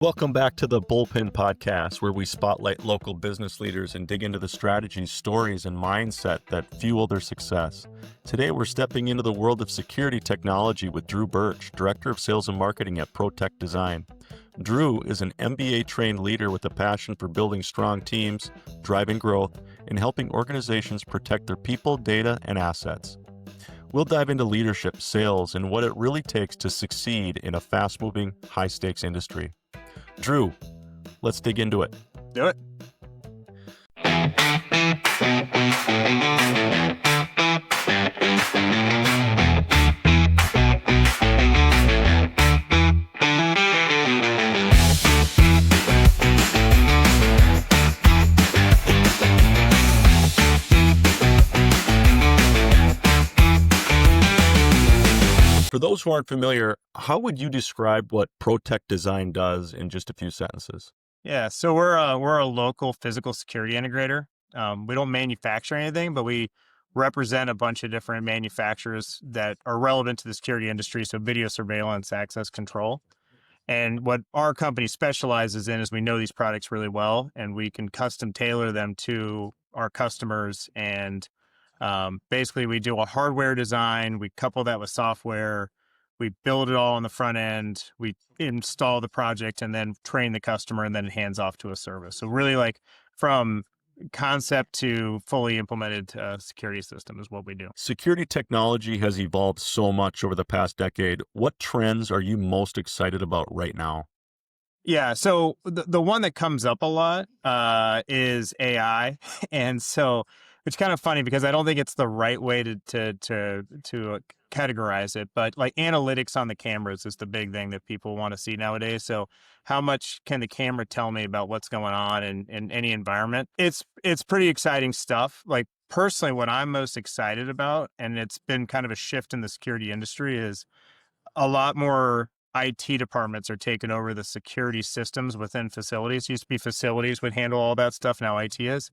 Welcome back to the Bullpen podcast, where we spotlight local business leaders and dig into the strategies, stories, and mindset that fuel their success. Today, we're stepping into the world of security technology with Drew Burch, Director of Sales and Marketing at Pro-Tec Design. Drew is an MBA-trained leader with a passion for building strong teams, driving growth, and helping organizations protect their people, data, and assets. We'll dive into leadership, sales, and what it really takes to succeed in a fast-moving, high-stakes industry. Drew, let's dig into it. Do it. For those who aren't familiar, how would you describe what Pro-Tec Design does in just a few sentences? Yeah, so we're a local physical security integrator. We don't manufacture anything, but we represent a bunch of different manufacturers that are relevant to the security industry. So video surveillance, access control. And what our company specializes in is we know these products really well, and we can custom tailor them to our customers. And basically, we do a hardware design, we couple that with software, we build it all on the front end, we install the project, and then train the customer, and then it hands off to a service. So really, like from concept to fully implemented security system is what we do. Security technology has evolved so much over the past decade. What trends are you most excited about right now? Yeah, so the one that comes up a lot is AI, and so it's kind of funny because I don't think it's the right way to categorize it, but like analytics on the cameras is the big thing that people want to see nowadays. So how much can the camera tell me about what's going on in any environment? It's pretty exciting stuff. Like personally, what I'm most excited about, and it's been kind of a shift in the security industry, is a lot more IT departments are taking over the security systems within facilities. Used to be facilities would handle all that stuff. Now IT is,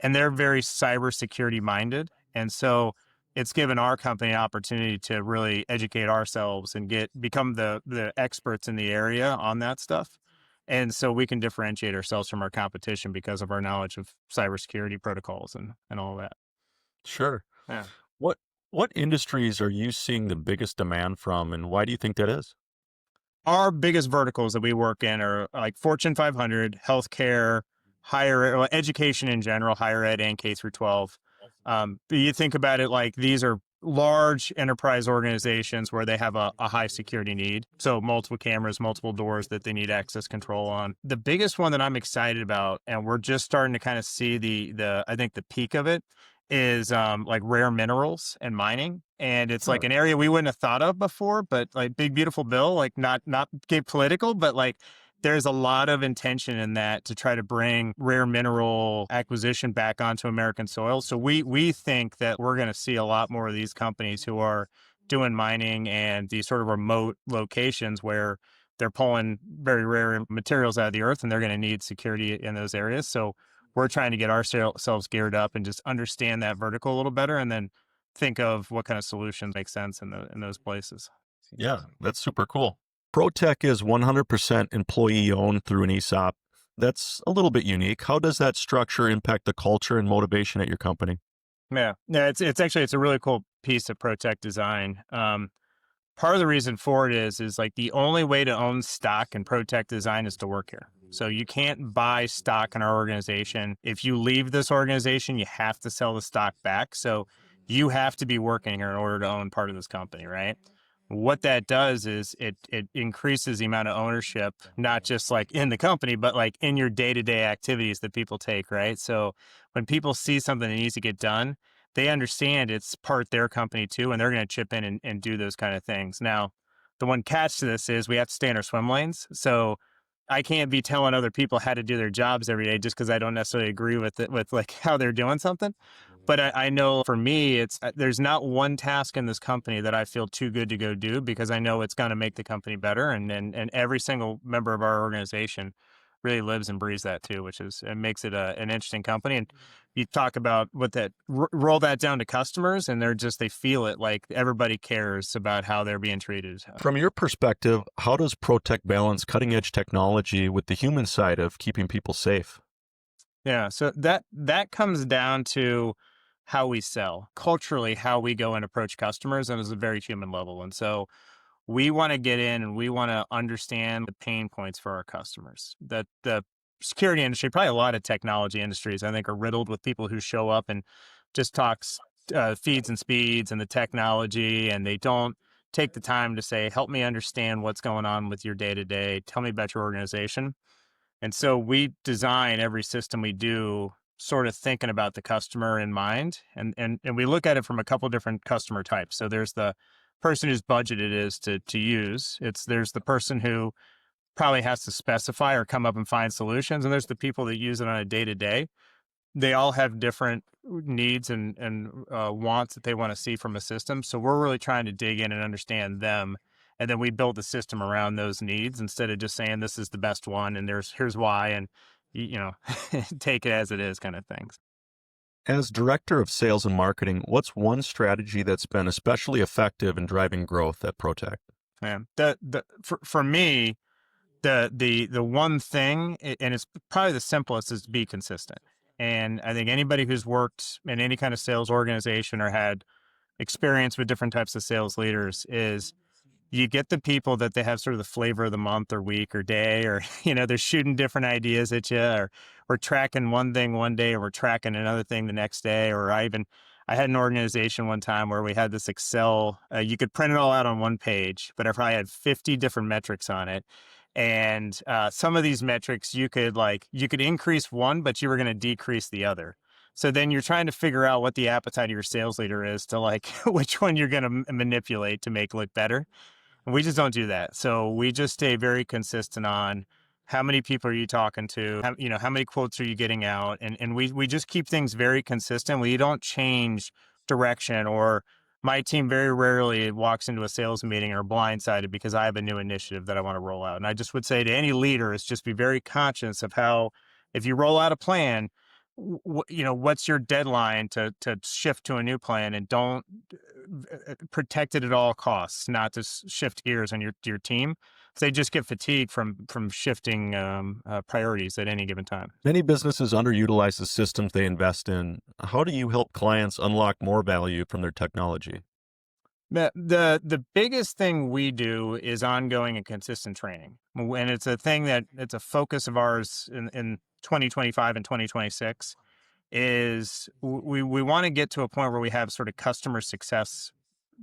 and they're very cybersecurity minded. And so it's given our company an opportunity to really educate ourselves and become the experts in the area on that stuff. And so we can differentiate ourselves from our competition because of our knowledge of cybersecurity protocols and all that. Sure. Yeah. What industries are you seeing the biggest demand from, and why do you think that is? Our biggest verticals that we work in are like Fortune 500, healthcare, higher education in general, higher ed and K through 12. But you think about it like these are large enterprise organizations where they have a high security need. So multiple cameras, multiple doors that they need access control on. The biggest one that I'm excited about, and we're just starting to kind of see I think the peak of it, is like rare minerals and mining. And it's like an area we wouldn't have thought of before, but like big, beautiful bill, like not get political, but like there's a lot of intention in that to try to bring rare mineral acquisition back onto American soil. So we think that we're going to see a lot more of these companies who are doing mining and these sort of remote locations where they're pulling very rare materials out of the earth, and they're going to need security in those areas. So we're trying to get ourselves geared up and just understand that vertical a little better, and then think of what kind of solutions make sense in those places. Yeah, that's super cool. Pro-Tec is 100% employee owned through an ESOP. That's a little bit unique. How does that structure impact the culture and motivation at your company? Yeah, it's a really cool piece of Pro-Tec Design. Part of the reason for it is like the only way to own stock in Pro-Tec Design is to work here. So you can't buy stock in our organization. If you leave this organization, you have to sell the stock back. So you have to be working here in order to own part of this company, right? What that does is it increases the amount of ownership, not just like in the company, but like in your day-to-day activities that people take, right? So when people see something that needs to get done, they understand it's part their company too, and they're going to chip in and do those kind of things. Now, the one catch to this is we have to stay in our swim lanes. So I can't be telling other people how to do their jobs every day just because I don't necessarily agree with it, with like how they're doing something. But I know for me, there's not one task in this company that I feel too good to go do because I know it's going to make the company better. And every single member of our organization really lives and breathes that too, which is, it makes it an interesting company. And you talk about what that roll that down to customers, and they feel it, like everybody cares about how they're being treated. From your perspective, how does Pro-Tec balance cutting edge technology with the human side of keeping people safe? Yeah, so that comes down to how we sell culturally, how we go and approach customers, and it's a very human level. And so we want to get in and we want to understand the pain points for our customers. That the security industry, probably a lot of technology industries, I think, are riddled with people who show up and just talks feeds and speeds and the technology, and they don't take the time to say, "Help me understand what's going on with your day to day. Tell me about your organization." And so we design every system we do sort of thinking about the customer in mind. And we look at it from a couple different customer types. So there's the person whose budget it is to use. There's the person who probably has to specify or come up and find solutions. And there's the people that use it on a day to day. They all have different needs and wants that they want to see from a system. So we're really trying to dig in and understand them, and then we build the system around those needs instead of just saying this is the best one and here's why, and take it as it is, kind of things. As director of sales and marketing, what's one strategy that's been especially effective in driving growth at Pro-Tec? Yeah, for me, the one thing, and it's probably the simplest, is to be consistent. And I think anybody who's worked in any kind of sales organization or had experience with different types of sales leaders is you get the people that they have sort of the flavor of the month or week or day, or they're shooting different ideas at you, or we're tracking one thing one day or we're tracking another thing the next day. Or I had an organization one time where we had this Excel, you could print it all out on one page, but I probably had 50 different metrics on it. And some of these metrics you could increase one, but you were going to decrease the other. So then you're trying to figure out what the appetite of your sales leader is to which one you're going to manipulate to make look better. We just don't do that. So we just stay very consistent on how many people are you talking to, how many quotes are you getting out? And we just keep things very consistent. We don't change direction, or my team very rarely walks into a sales meeting or blindsided because I have a new initiative that I want to roll out. And I just would say to any leader is just be very conscious of how, if you roll out a plan, what's your deadline to shift to a new plan, and don't protect it at all costs, not to shift gears on your team. They just get fatigued from shifting priorities at any given time. Many businesses underutilize the systems they invest in. How do you help clients unlock more value from their technology? The biggest thing we do is ongoing and consistent training. And it's a focus of ours in 2025 and 2026, is we want to get to a point where we have sort of customer success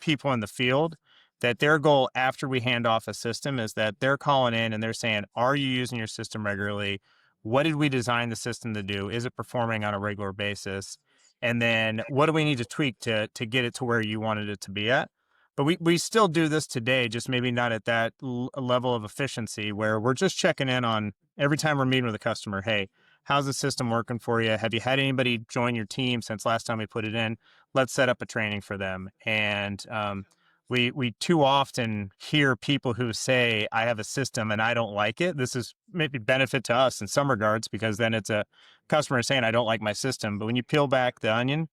people in the field, that their goal after we hand off a system is that they're calling in and they're saying, are you using your system regularly? What did we design the system to do? Is it performing on a regular basis? And then what do we need to tweak to get it to where you wanted it to be at? But we still do this today, just maybe not at that level of efficiency, where we're just checking in on every time we're meeting with a customer. Hey, how's the system working for you? Have you had anybody join your team since last time we put it in? Let's set up a training for them. And we too often hear people who say, I have a system and I don't like it. This is maybe benefit to us in some regards, because then it's a customer saying, I don't like my system. But when you peel back the onion,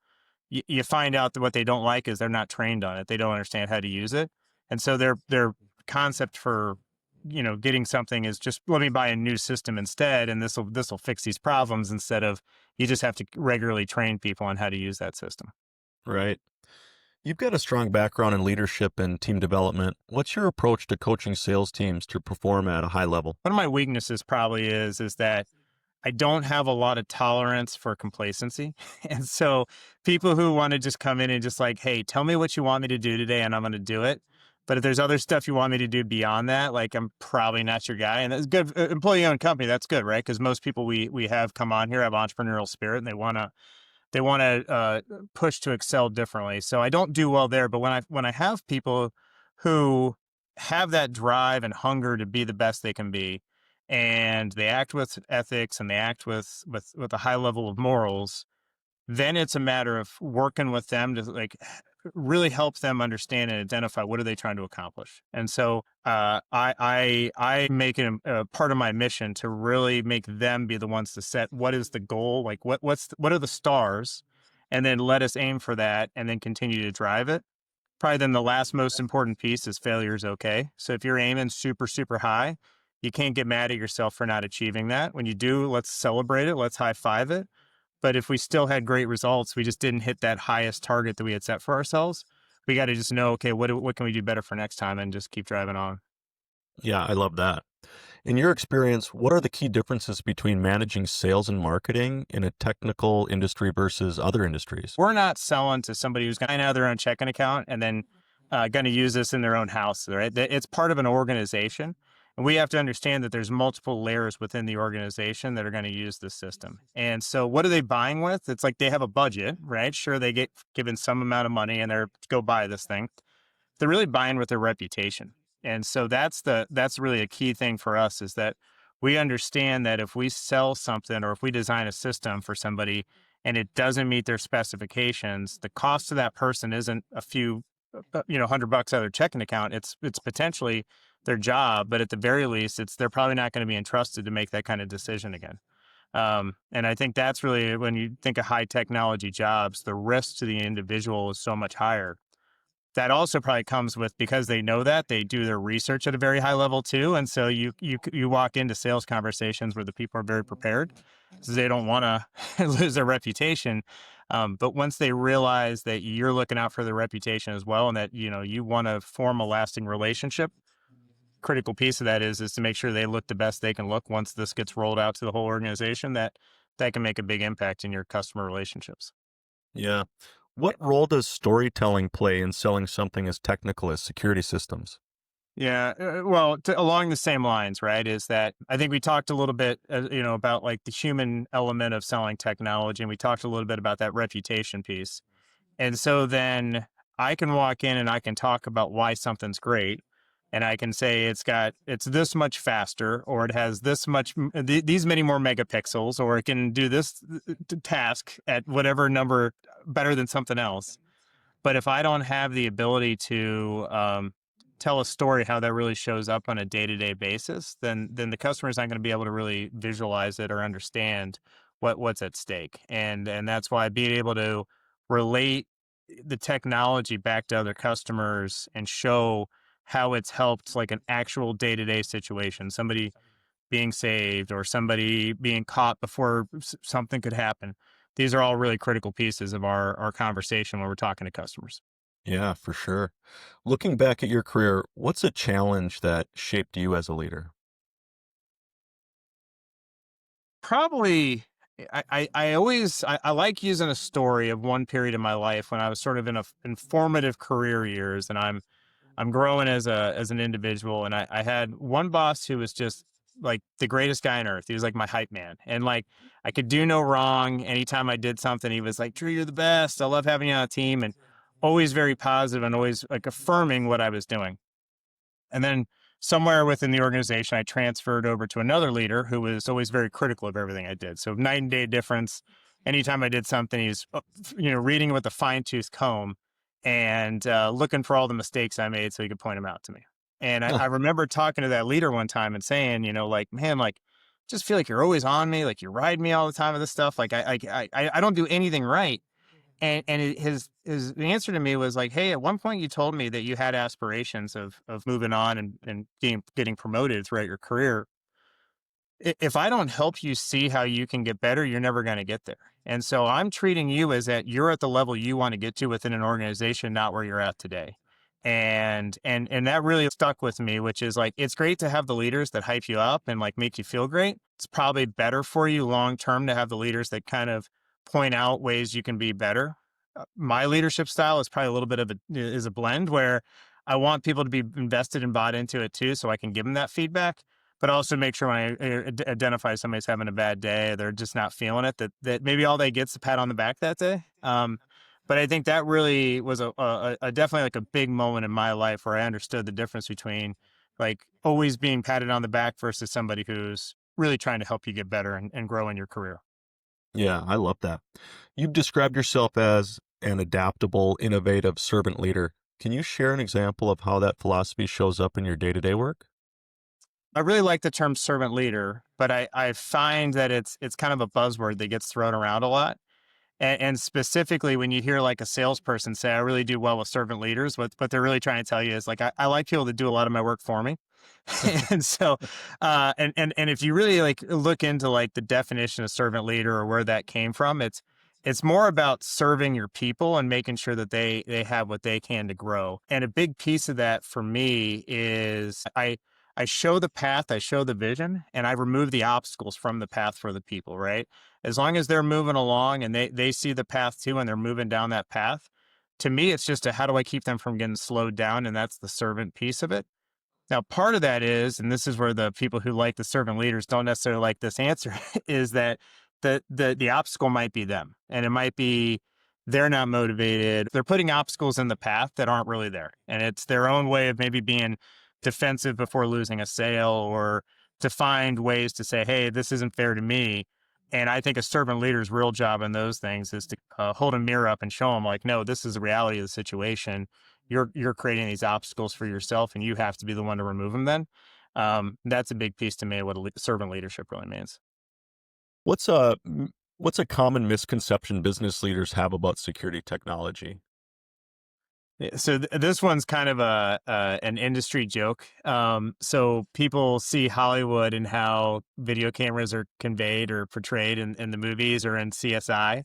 you find out that what they don't like is they're not trained on it. They don't understand how to use it. And so their concept for getting something is just, let me buy a new system instead, and this will fix these problems, instead of you just have to regularly train people on how to use that system. Right. You've got a strong background in leadership and team development. What's your approach to coaching sales teams to perform at a high level? One of my weaknesses probably is that I don't have a lot of tolerance for complacency. And so people who want to just come in and just like, hey, tell me what you want me to do today and I'm going to do it. But if there's other stuff you want me to do beyond that, I'm probably not your guy. And that's good. Employee-owned company, that's good, right? Because most people we have come on here have entrepreneurial spirit, and they want to push to excel differently. So I don't do well there. But when I have people who have that drive and hunger to be the best they can be, and they act with ethics and they act with a high level of morals, then it's a matter of working with them to really help them understand and identify what are they trying to accomplish. And so I make it a part of my mission to really make them be the ones to set what is the goal, like what are the stars, and then let us aim for that, and then continue to drive it. Probably then the last most important piece is failure is okay. So if you're aiming super, super high, you can't get mad at yourself for not achieving that. When you do, let's celebrate it. Let's high five it. But if we still had great results, we just didn't hit that highest target that we had set for ourselves. We got to just know, okay, what can we do better for next time, and just keep driving on. Yeah, I love that. In your experience, what are the key differences between managing sales and marketing in a technical industry versus other industries? We're not selling to somebody who's going to have their own checking account and then going to use this in their own house, right? It's part of an organization. And we have to understand that there's multiple layers within the organization that are going to use this system. And so what are they buying with? It's like they have a budget, right? Sure, they get given some amount of money and they're go buy this thing. They're really buying with their reputation. And so that's really a key thing for us, is that we understand that if we sell something or if we design a system for somebody and it doesn't meet their specifications, the cost to that person isn't a few $100 out of their checking account. It's potentially their job, but at the very least, they're probably not going to be entrusted to make that kind of decision again. And I think that's really, when you think of high technology jobs, the risk to the individual is so much higher. That also probably comes with, because they know that, they do their research at a very high level too. And so you walk into sales conversations where the people are very prepared, because they don't want to lose their reputation. But once they realize that you're looking out for their reputation as well, and that you want to form a lasting relationship, critical piece of that is to make sure they look the best they can look once this gets rolled out to the whole organization. That can make a big impact in your customer relationships. Yeah. What role does storytelling play in selling something as technical as security systems? Yeah, well, along the same lines, right? Is that I think we talked a little bit, about like the human element of selling technology, and we talked a little bit about that reputation piece. And so then I can walk in and I can talk about why something's great, and I can say it's this much faster, or it has this much these many more megapixels, or it can do this task at whatever number better than something else. But if I don't have the ability to tell a story how that really shows up on a day-to-day basis, then the customer's not going to be able to really visualize it or understand what's at stake. And that's why being able to relate the technology back to other customers and show how it's helped like an actual day-to-day situation, somebody being saved or somebody being caught before something could happen. These are all really critical pieces of our conversation when we're talking to customers. Yeah, for sure. Looking back at your career, what's a challenge that shaped you as a leader? Probably, I like using a story of one period in my life when I was sort of in a informative career years, and I'm growing as an individual. And I had one boss who was just like the greatest guy on earth. He was like my hype man. And like I could do no wrong. Anytime I did something, he was like, Drew, you're the best. I love having you on a team. And always very positive and always like affirming what I was doing. And then somewhere within the organization, I transferred over to another leader who was always very critical of everything I did. So night and day difference. Anytime I did something, he's reading it with a fine tooth comb and looking for all the mistakes I made so he could point them out to me. And I remember talking to that leader one time and saying, like, man, like, just feel like you're always on me, like you ride me all the time with this stuff. Like I don't do anything right. And his answer to me was like, "Hey, at one point you told me that you had aspirations of moving on and getting promoted throughout your career. If I don't help you see how you can get better, you're never going to get there. And so I'm treating you as that you're at the level you want to get to within an organization, not where you're at today." And that really stuck with me, which is like, it's great to have the leaders that hype you up and like make you feel great. It's probably better for you long term to have the leaders that kind of point out ways you can be better. My leadership style is probably a little bit of a blend where I want people to be invested and bought into it too, so I can give them that feedback, but also make sure when I identify somebody's having a bad day, they're just not feeling it, that maybe all they get's a pat on the back that day. But I think that really was a definitely like a big moment in my life where I understood the difference between like always being patted on the back versus somebody who's really trying to help you get better and grow in your career. Yeah, I love that. You've described yourself as and adaptable, innovative servant leader. Can you share an example of how that philosophy shows up in your day-to-day work? I really like the term servant leader, but I find that it's kind of a buzzword that gets thrown around a lot. And specifically, when you hear like a salesperson say, "I really do well with servant leaders," what they're really trying to tell you is like, I like people to do a lot of my work for me. And so, and if you really like look into like the definition of servant leader or where that came from, it's more about serving your people and making sure that they have what they can to grow. And a big piece of that for me is I show the path, I show the vision, and I remove the obstacles from the path for the people, right? As long as they're moving along and they see the path too and they're moving down that path, to me, it's just how do I keep them from getting slowed down? And that's the servant piece of it. Now, part of that is, and this is where the people who like the servant leaders don't necessarily like this answer, is that the obstacle might be them. And it might be they're not motivated. They're putting obstacles in the path that aren't really there. And it's their own way of maybe being defensive before losing a sale or to find ways to say, hey, this isn't fair to me. And I think a servant leader's real job in those things is to hold a mirror up and show them like, no, this is the reality of the situation. You're creating these obstacles for yourself and you have to be the one to remove them then. That's a big piece to me of what servant leadership really means. What's a what's a common misconception business leaders have about security technology? Yeah, so this one's kind of an industry joke. So people see Hollywood and how video cameras are conveyed or portrayed in the movies or in CSI.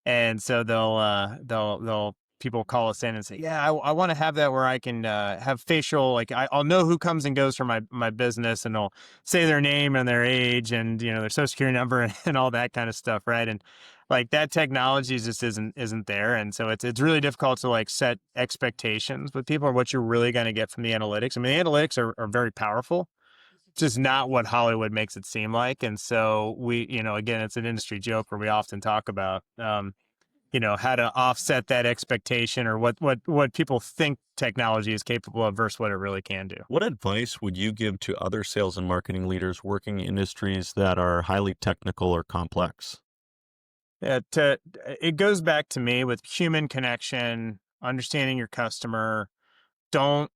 And so they'll people call us in and say, yeah, I want to have that where I can have facial, like I'll know who comes and goes from my business and they'll say their name and their age and, their social security number and all that kind of stuff. Right. And like that technology just isn't there. And so it's really difficult to like set expectations with people or what you're really going to get from the analytics. I mean, the analytics are very powerful, just not what Hollywood makes it seem like. And so we, again, it's an industry joke where we often talk about, how to offset that expectation or what people think technology is capable of versus what it really can do. What advice would you give to other sales and marketing leaders working in industries that are highly technical or complex? Yeah, it goes back to me with human connection, understanding your customer. Don't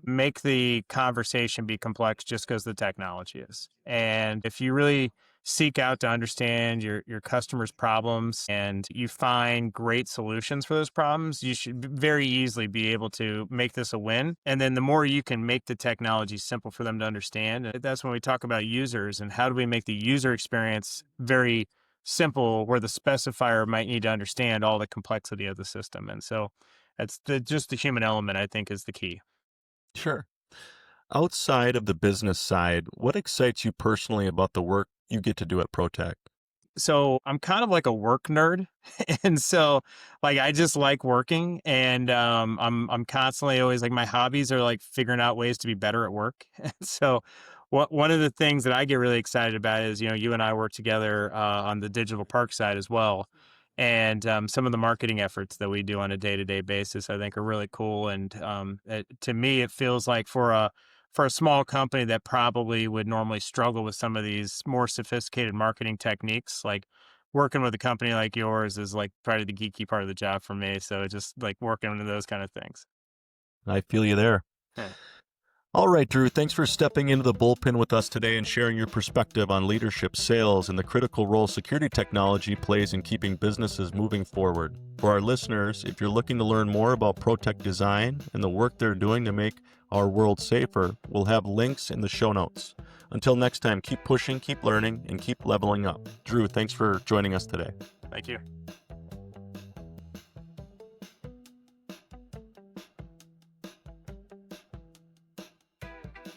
make the conversation be complex just because the technology is. And if you really seek out to understand your customers' problems and you find great solutions for those problems, you should very easily be able to make this a win. And then the more you can make the technology simple for them to understand, that's when we talk about users and how do we make the user experience very simple where the specifier might need to understand all the complexity of the system. And so that's just the human element, I think, is the key. Sure. Outside of the business side, what excites you personally about the work you get to do at Pro-Tec? So I'm kind of like a work nerd. And so like I just like working and I'm constantly always like my hobbies are like figuring out ways to be better at work. And so one of the things that I get really excited about is, you and I work together on the digital park side as well. And some of the marketing efforts that we do on a day-to-day basis, I think are really cool. And to me, it feels like for a small company that probably would normally struggle with some of these more sophisticated marketing techniques, like working with a company like yours is like probably the geeky part of the job for me. So just like working on those kind of things. I feel you there. Yeah. All right, Drew, thanks for stepping into the bullpen with us today and sharing your perspective on leadership, sales, and the critical role security technology plays in keeping businesses moving forward. For our listeners, if you're looking to learn more about Pro-Tec Design and the work they're doing to make our world safer, we'll have links in the show notes. Until next time, keep pushing, keep learning, and keep leveling up. Drew, thanks for joining us today. Thank you.